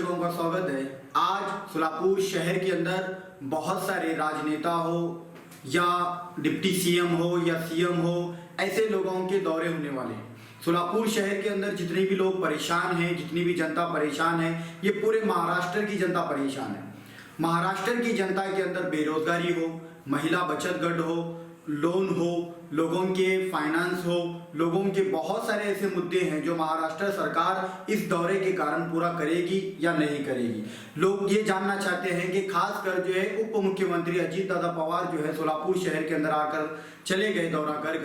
दर्शकों का स्वागत है। आज सोलापुर शहर के अंदर बहुत सारे राजनेता हो या डिप्टी सीएम हो या सीएम हो, ऐसे लोगों के दौरे होने वाले हैं। सोलापुर शहर के अंदर जितने भी लोग परेशान हैं, जितनी भी जनता परेशान है, ये पूरे महाराष्ट्र की जनता परेशान है। महाराष्ट्र की जनता के अंदर बेरोजगारी हो, महिला बचत गट हो, लोन हो, लोगों के फाइनेंस हो, लोगों के बहुत सारे ऐसे मुद्दे हैं जो महाराष्ट्र सरकार इस दौरे के कारण पूरा करेगी या नहीं करेगी। लोग ये जानना चाहते हैं कि खासकर जो है उप मुख्यमंत्री अजीत दादा पवार जो है सोलापुर शहर के अंदर आकर चले गए दौरा कर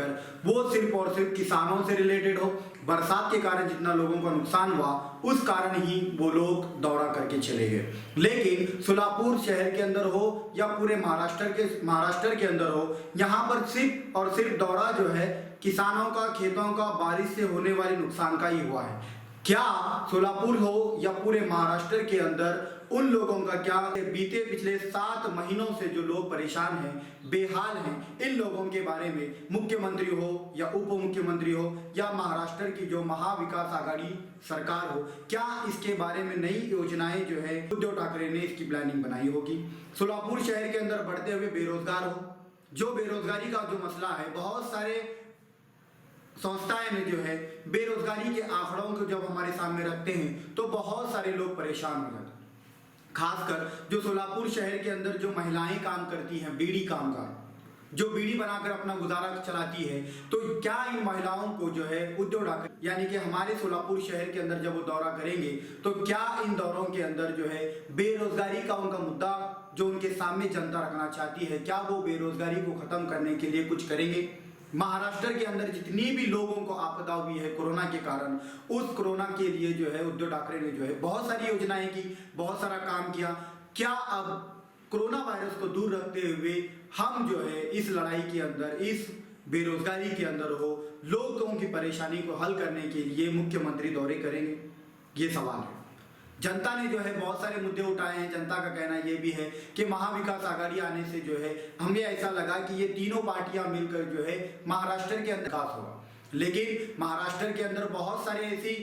वो सिर्फ और सिर्फ किसानों से रिलेटेड हो, बरसात के कारण जितना लोगों का नुकसान हुआ उस कारण ही वो लोग दौरा करके चले गए। लेकिन सोलापुर शहर के अंदर हो या पूरे महाराष्ट्र के अंदर हो, यहाँ पर सिर्फ और सिर्फ दौरा जो है किसानों का, खेतों का, बारिश से होने वाले नुकसान का ही हुआ है। क्या सोलापुर हो या पूरे महाराष्ट्र के अंदर उन लोगों का क्या बीते पिछले 7 महीनों से जो लोग परेशान हैं, बेहाल हैं, इन लोगों के बारे में मुख्यमंत्री हो या उप मुख्यमंत्री हो या महाराष्ट्र की जो महाविकास आघाड़ी सरकार हो, क्या इसके बारे में नई योजनाएं जो है उद्धव ठाकरे ने इसकी प्लानिंग बनाई होगी। सोलापुर शहर के अंदर बढ़ते हुए बेरोजगार हो, जो बेरोजगारी का जो मसला है, बहुत सारे संस्थाएं में जो है बेरोजगारी के आंकड़ों को जब हमारे सामने रखते हैं तो बहुत सारे लोग परेशान हो जाते हैं। खासकर जो सोलापुर शहर के अंदर जो महिलाएं काम करती हैं, बीड़ी कामगार जो बीड़ी बनाकर अपना गुजारा चलाती है, तो क्या इन महिलाओं को जो है उद्धव ठाकरे यानी कि हमारे सोलापुर शहर के अंदर जब वो दौरा करेंगे तो क्या इन दौरों के अंदर जो है बेरोजगारी का उनका मुद्दा जो उनके सामने जनता रखना चाहती है, क्या वो बेरोजगारी को खत्म करने के लिए कुछ करेंगे। महाराष्ट्र के अंदर जितनी भी लोगों को आपदा हुई है कोरोना के कारण, उस कोरोना के लिए जो है उद्धव ठाकरे ने जो है बहुत सारी योजनाएं की, बहुत सारा काम किया। क्या अब कोरोना वायरस को दूर रखते हुए हम जो है इस लड़ाई के अंदर, इस बेरोजगारी के अंदर हो, लोगों की परेशानी को हल करने के लिए मुख्यमंत्री दौरे करेंगे? ये सवाल है। जनता ने जो है बहुत सारे मुद्दे उठाए हैं। जनता का कहना यह भी है कि महाविकास आघाड़ी आने से जो है हमें ऐसा लगा कि ये तीनों पार्टियां मिलकर जो है महाराष्ट्र के अंदर विकास होगा। लेकिन महाराष्ट्र के अंदर बहुत सारे ऐसी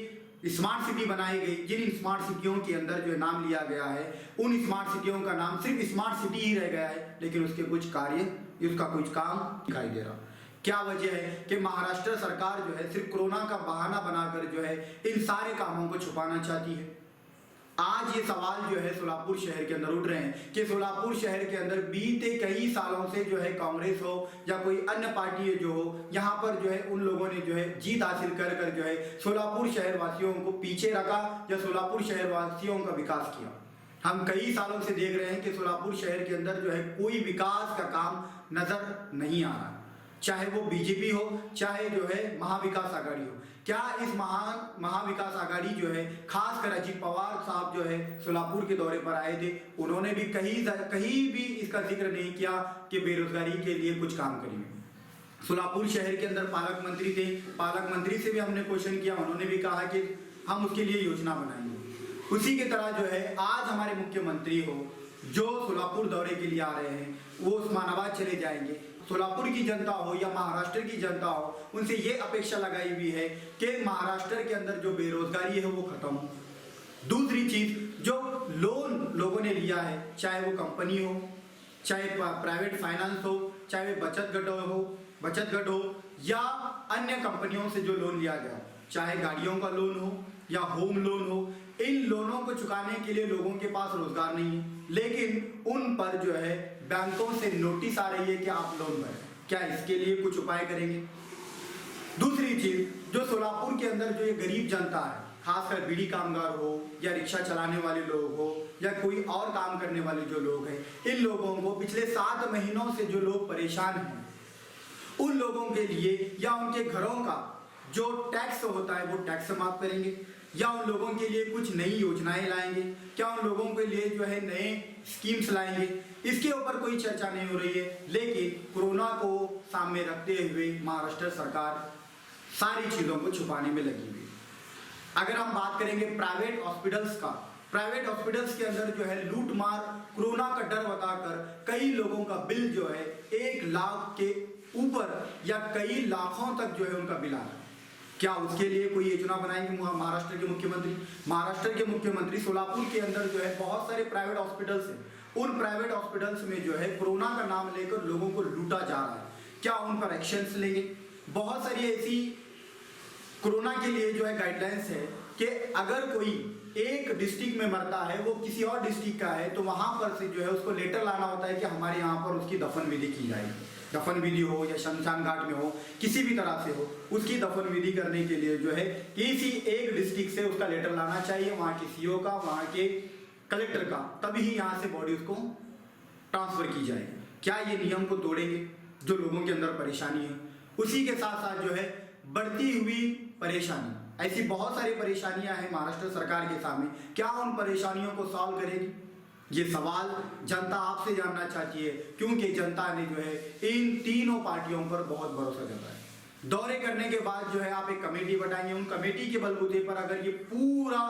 स्मार्ट सिटी बनाई गई, जिन स्मार्ट सिटियों के अंदर जो नाम लिया गया है, उन स्मार्ट सिटियों का नाम सिर्फ स्मार्ट सिटी ही रह गया है, लेकिन उसके कुछ कार्य, उसका कुछ काम दिखाई दे रहा। क्या वजह है कि महाराष्ट्र सरकार जो है सिर्फ कोरोना का बहाना बनाकर जो है इन सारे कामों को छुपाना चाहती है। आज ये सवाल जो है सोलापुर शहर के अंदर उठ रहे हैं कि सोलापुर शहर के अंदर बीते कई सालों से जो है कांग्रेस हो या कोई अन्य पार्टी जो हो, यहाँ पर जो है उन लोगों ने जो है जीत हासिल कर कर जो है सोलापुर शहर वासियों को पीछे रखा या सोलापुर शहर वासियों का विकास किया। हम कई सालों से देख रहे हैं कि सोलापुर शहर के अंदर जो है कोई विकास का काम नजर नहीं आ रहा, चाहे वो बीजेपी हो, चाहे जो है महाविकास आघाड़ी हो। क्या इस महाविकास आघाड़ी जो है, खासकर अजीत पवार साहब जो है सोलापुर के दौरे पर आए थे, उन्होंने भी कहीं भी इसका जिक्र नहीं किया कि बेरोजगारी के लिए कुछ काम करेंगे। सोलापुर शहर के अंदर पालक मंत्री थे, पालक मंत्री से भी हमने क्वेश्चन किया, उन्होंने भी कहा कि हम उसके लिए योजना बनाएंगे। उसी की तरह जो है आज हमारे मुख्यमंत्री हो जो सोलापुर दौरे के लिए आ रहे हैं, वो उस्मानाबाद चले जाएंगे। सोलापुर की जनता हो या महाराष्ट्र की जनता हो, उनसे ये अपेक्षा लगाई हुई है कि महाराष्ट्र के अंदर जो बेरोजगारी है वो खत्म हो। दूसरी चीज, जो लोन लोगों ने लिया है, चाहे वो कंपनी हो, चाहे प्राइवेट फाइनेंस हो, चाहे बचत गट हो या अन्य कंपनियों से जो लोन लिया गया, चाहे गाड़ियों का लोन हो या होम लोन हो, इन लोनों को चुकाने के लिए लोगों के पास रोजगार नहीं है, लेकिन उन पर जो है बैंकों से नोटिस आ रही है कि आप लोन भरें। क्या इसके लिए कुछ उपाय करेंगे? दूसरी चीज, जो सोलापुर के अंदर जो ये गरीब जनता है, खासकर बीड़ी कामगार हो या रिक्शा चलाने वाले लोग हो या कोई और काम करने वाले जो लोग हैं, इन लोगों को पिछले 7 महीनों से जो लोग परेशान हैं, उन लोगों के लिए या उनके घरों का जो टैक्स होता है वो टैक्स माफ करेंगे या उन लोगों के लिए कुछ नई योजनाएं लाएंगे? क्या उन लोगों के लिए जो है नए स्कीम्स लाएंगे? इसके ऊपर कोई चर्चा नहीं हो रही है। लेकिन कोरोना को सामने रखते हुए महाराष्ट्र सरकार सारी चीजों को छुपाने में लगी हुई। अगर हम बात करेंगे प्राइवेट हॉस्पिटल्स का, प्राइवेट हॉस्पिटल्स के अंदर जो है लूट मार, कोरोना का डर बताकर कई लोगों का बिल जो है 1 लाख के ऊपर या कई लाखों तक जो है उनका बिल आ रहा है। क्या उसके लिए कोई योजना बनाएंगे महाराष्ट्र के मुख्यमंत्री? महाराष्ट्र के मुख्यमंत्री सोलापुर के अंदर जो है बहुत सारे प्राइवेट हॉस्पिटल्स हैं, उन प्राइवेट हॉस्पिटल्स में जो है कोरोना का नाम लेकर लोगों को लूटा जा रहा है, क्या उन पर एक्शंस लेंगे? बहुत सारी ऐसी कोरोना के लिए जो है गाइडलाइंस है कि अगर कोई एक डिस्ट्रिक्ट में मरता है, वो किसी और डिस्ट्रिक्ट का है, तो वहां पर से जो है उसको लेटर लाना होता है कि हमारे यहाँ पर उसकी दफन विधि की जाएगी। दफन विधि हो या शमशान घाट में हो, किसी भी तरह से हो, उसकी दफन विधि करने के लिए जो है किसी एक डिस्ट्रिक्ट से उसका लेटर लाना चाहिए, वहाँ के सीओ का, वहाँ के कलेक्टर का, तभी ही यहाँ से बॉडी उसको ट्रांसफर की जाएगी। क्या ये नियम को तोड़ेंगे जो लोगों के अंदर परेशानी है? उसी के साथ साथ जो है बढ़ती हुई परेशानी, ऐसी बहुत सारी परेशानियां हैं महाराष्ट्र सरकार के सामने, क्या उन परेशानियों को सॉल्व करेगी? ये सवाल जनता आपसे जानना चाहती है, क्योंकि जनता ने जो है इन तीनों पार्टियों पर बहुत भरोसा जताया है। दौरे करने के बाद जो है आप एक कमेटी बताएंगे, उन कमेटी के बलबूते पर अगर ये पूरा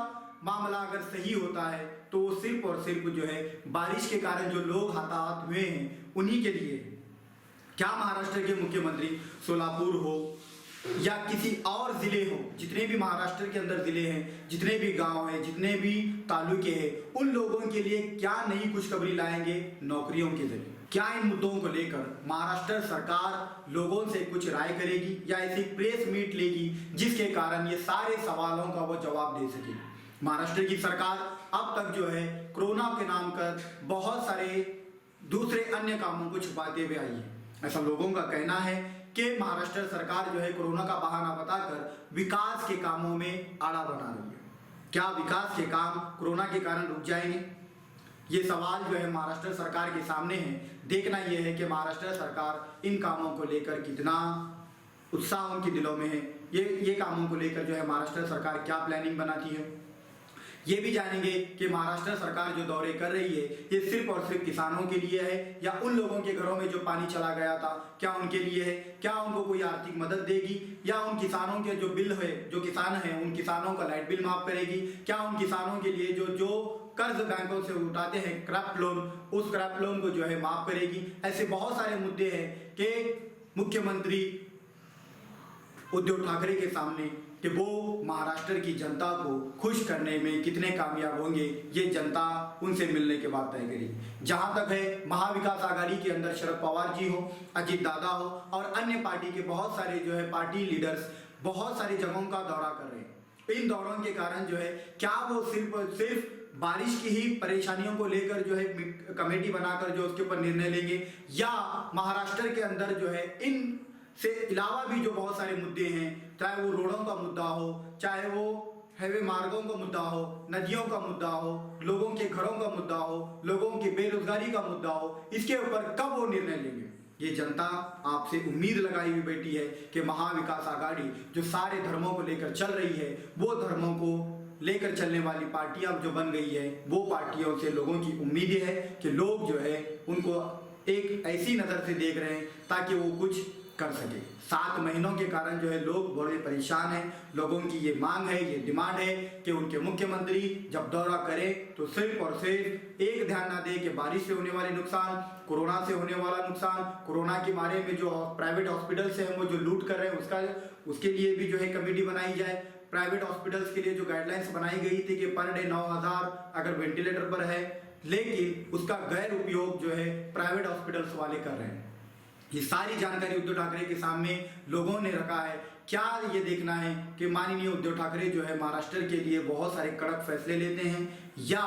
मामला अगर सही होता है तो सिर्फ और सिर्फ जो है बारिश के कारण जो लोग हताहत हुए हैं उन्हीं के लिए। क्या महाराष्ट्र के मुख्यमंत्री सोलापुर हो या किसी और जिले हो, जितने भी महाराष्ट्र के अंदर जिले हैं, जितने भी गांव हैं, जितने भी तालुके हैं, उन लोगों के लिए क्या नई खुशखबरी लाएंगे नौकरियों के जरिए? क्या इन मुद्दों को लेकर महाराष्ट्र सरकार लोगों से कुछ राय करेगी या ऐसी प्रेस मीट लेगी जिसके कारण ये सारे सवालों का वो जवाब दे सके? महाराष्ट्र की सरकार अब तक जो है कोरोना के नाम कर बहुत सारे दूसरे अन्य कामों को छुपाते हुए आई है। ऐसा लोगों का कहना है कि महाराष्ट्र सरकार जो है कोरोना का बहाना बताकर विकास के कामों में आड़ा बना रही है। क्या विकास के काम कोरोना के कारण रुक जाएंगे? ये सवाल जो है महाराष्ट्र सरकार के सामने है। देखना यह है कि महाराष्ट्र सरकार इन कामों को लेकर कितना उत्साह उनके दिलों में है। ये कामों को लेकर जो है महाराष्ट्र सरकार क्या प्लानिंग बनाती है, ये भी जानेंगे कि महाराष्ट्र सरकार जो दौरे कर रही है ये सिर्फ और सिर्फ किसानों के लिए है या उन लोगों के घरों में जो पानी चला गया था क्या उनके लिए है? क्या उनको कोई आर्थिक मदद देगी या उन किसानों के जो बिल है, जो किसान हैं उन किसानों का लाइट बिल माफ करेगी? क्या उन किसानों के लिए जो कर्ज बैंकों से उठाते हैं क्रॉप लोन, उस क्रॉप लोन को जो है माफ करेगी? ऐसे बहुत सारे मुद्दे हैं कि मुख्यमंत्री उद्धव ठाकरे के सामने कि वो महाराष्ट्र की जनता को खुश करने में कितने कामयाब होंगे, ये जनता उनसे मिलने के बाद तय करेगी। जहां तक है महाविकास आघाड़ी के अंदर शरद पवार जी हो, अजित दादा हो और अन्य पार्टी के बहुत सारे जो है पार्टी लीडर्स बहुत सारी जगहों का दौरा कर रहे हैं। इन दौरों के कारण जो है क्या वो सिर्फ बारिश की ही परेशानियों को लेकर जो है कमेटी बनाकर जो उसके ऊपर निर्णय लेंगे या महाराष्ट्र के अंदर जो है इन से इलावा भी जो बहुत सारे मुद्दे हैं, चाहे वो रोडों का मुद्दा हो, चाहे वो हाईवे मार्गों का मुद्दा हो, नदियों का मुद्दा हो, लोगों के घरों का मुद्दा हो, लोगों की बेरोजगारी का मुद्दा हो, इसके ऊपर कब वो निर्णय लेंगे? ये जनता आपसे उम्मीद लगाई हुई बैठी है कि महाविकास आघाड़ी जो सारे धर्मों को लेकर चल रही है, वो धर्मों को लेकर चलने वाली पार्टियां जो बन गई है, वो पार्टियों से लोगों की उम्मीद है कि लोग जो है उनको एक ऐसी नज़र से देख रहे हैं ताकि वो कुछ कर सके। 7 महीनों के कारण जो है लोग बड़े परेशान हैं। लोगों की ये मांग है, ये डिमांड है कि उनके मुख्यमंत्री जब दौरा करें तो सिर्फ और सिर्फ एक ध्यान ना दे कि बारिश से होने वाले नुकसान, कोरोना से होने वाला नुकसान, कोरोना के मारे में जो प्राइवेट हॉस्पिटल से हैं वो जो लूट कर रहे हैं उसके लिए भी जो है कमेटी बनाई जाए। प्राइवेट हॉस्पिटल्स के लिए जो गाइडलाइंस बनाई गई थी कि पर डे 9,000 अगर वेंटिलेटर पर है, लेकिन उसका गैर उपयोग जो है प्राइवेट हॉस्पिटल्स वाले कर रहे हैं। ये सारी जानकारी उद्धव ठाकरे के सामने लोगों ने रखा है। क्या ये देखना है कि माननीय उद्धव ठाकरे जो है महाराष्ट्र के लिए बहुत सारे कड़क फैसले लेते हैं या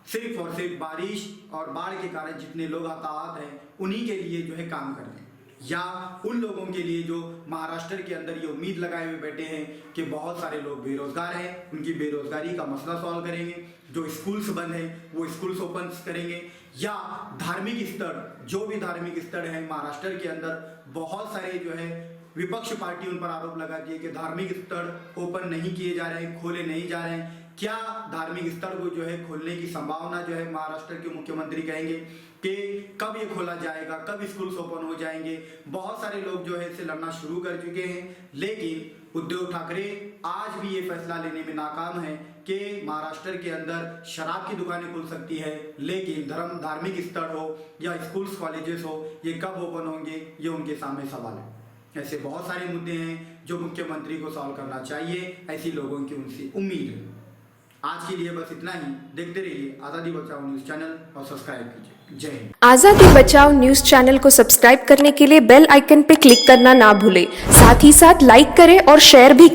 सिर्फ और सिर्फ बारिश और बाढ़ के कारण जितने लोग हताहत हैं उन्हीं के लिए जो है काम करते हैं, या उन लोगों के लिए जो महाराष्ट्र के अंदर ये उम्मीद लगाए हुए बैठे हैं कि बहुत सारे लोग बेरोजगार हैं, उनकी बेरोजगारी का मसला सॉल्व करेंगे, जो स्कूल्स बंद हैं वो स्कूल्स ओपन करेंगे, या धार्मिक स्थल, जो भी धार्मिक स्थल हैं महाराष्ट्र के अंदर बहुत सारे जो है विपक्ष पार्टी उन पर आरोप लगाती है कि धार्मिक स्थल ओपन नहीं किए जा रहे हैं, खोले नहीं जा रहे हैं। क्या धार्मिक स्थल को जो है खोलने की संभावना जो है महाराष्ट्र के मुख्यमंत्री कहेंगे कि कब ये खोला जाएगा, कब स्कूल्स ओपन हो जाएंगे? बहुत सारे लोग जो है इसे लड़ना शुरू कर चुके हैं, लेकिन उद्धव ठाकरे आज भी ये फैसला लेने में नाकाम है कि महाराष्ट्र के अंदर शराब की दुकानें खुल सकती है, लेकिन धार्मिक स्थल हो या स्कूल्स कॉलेजेस हो ये कब ओपन होंगे, ये उनके सामने सवाल है। ऐसे बहुत सारे मुद्दे हैं जो मुख्यमंत्री को सॉल्व करना चाहिए, ऐसी लोगों की उनसे उम्मीद है। आज के लिए बस इतना ही। देखते रहिए आज़ादी बचाओ न्यूज़ चैनल और सब्सक्राइब कीजिए। जय हिंद। आज़ादी बचाओ न्यूज़ चैनल को सब्सक्राइब करने के लिए बेल आइकन पर क्लिक करना ना भूलें। साथ ही साथ लाइक करें और शेयर भी